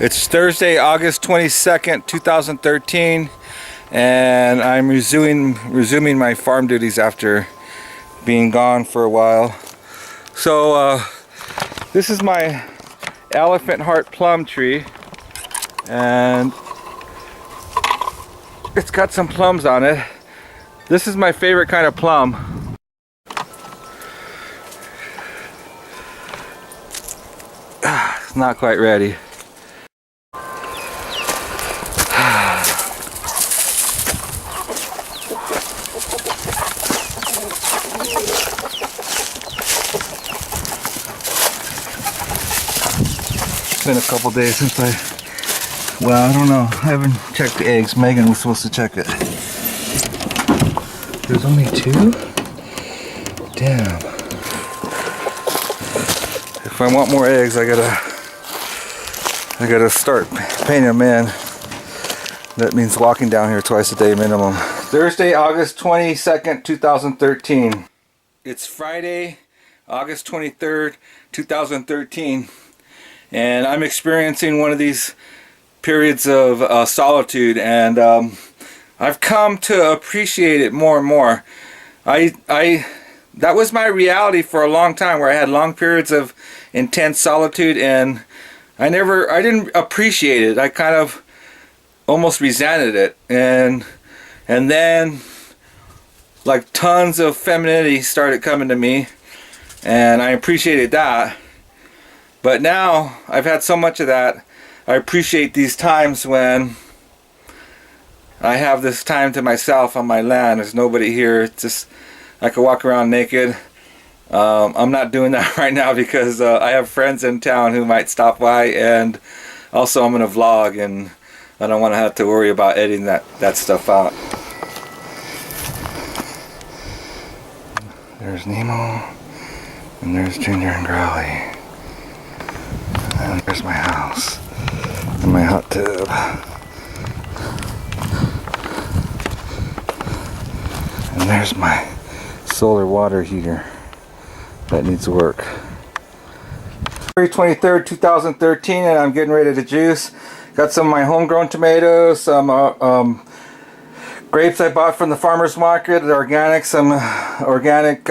It's Thursday, August 22nd, 2013, and I'm resuming my farm duties after being gone for a while. So this is my elephant heart plum tree, and it's got some plums on it. This is my favorite kind of plum. It's not quite ready. It's been a couple days since I don't know. I haven't checked the eggs. Megan was supposed to check it. There's only 2? Damn. If I want more eggs, I gotta start paying them in. That means walking down here twice a day minimum. Thursday, August 22nd, 2013. It's Friday, August 23rd, 2013. And I'm experiencing one of these periods of solitude, and I've come to appreciate it more and more. That was my reality for a long time, where I had long periods of intense solitude, and I didn't appreciate it. I kind of almost resented it, and then like tons of femininity started coming to me, and I appreciated that. But now I've had so much of that, I appreciate these times when I have this time to myself on my land. There's nobody here. It's just, I could walk around naked. I'm not doing that right now because I have friends in town who might stop by, and also I'm going to vlog, and I don't want to have to worry about editing that stuff out. There's Nemo, and there's Ginger and Growly. And there's my house and my hot tub. And there's my solar water heater that needs work. February 23rd, 2013, and I'm getting ready to juice. Got some of my homegrown tomatoes, some grapes I bought from the farmer's market, organic, some organic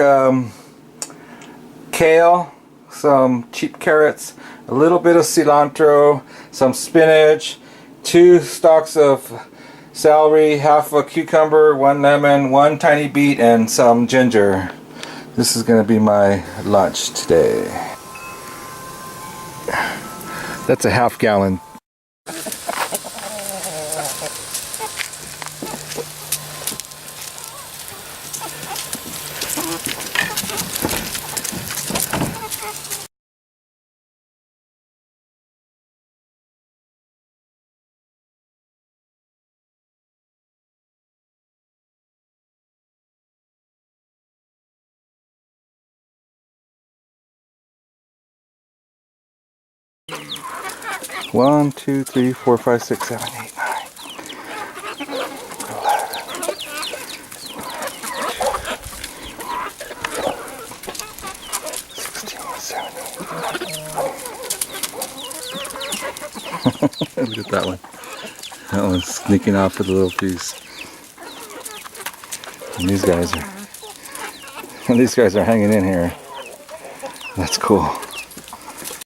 kale, some cheap carrots, a little bit of cilantro, some spinach, 2 stalks of celery, half a cucumber, 1 lemon, 1 tiny beet, and some ginger. This is going to be my lunch today. That's a half gallon. One, 2, 3, 4, 5, 6, 7, 8, 9, 11, 16, 17. Look at that one. That one's sneaking off with a little piece. And these guys are hanging in here. That's cool.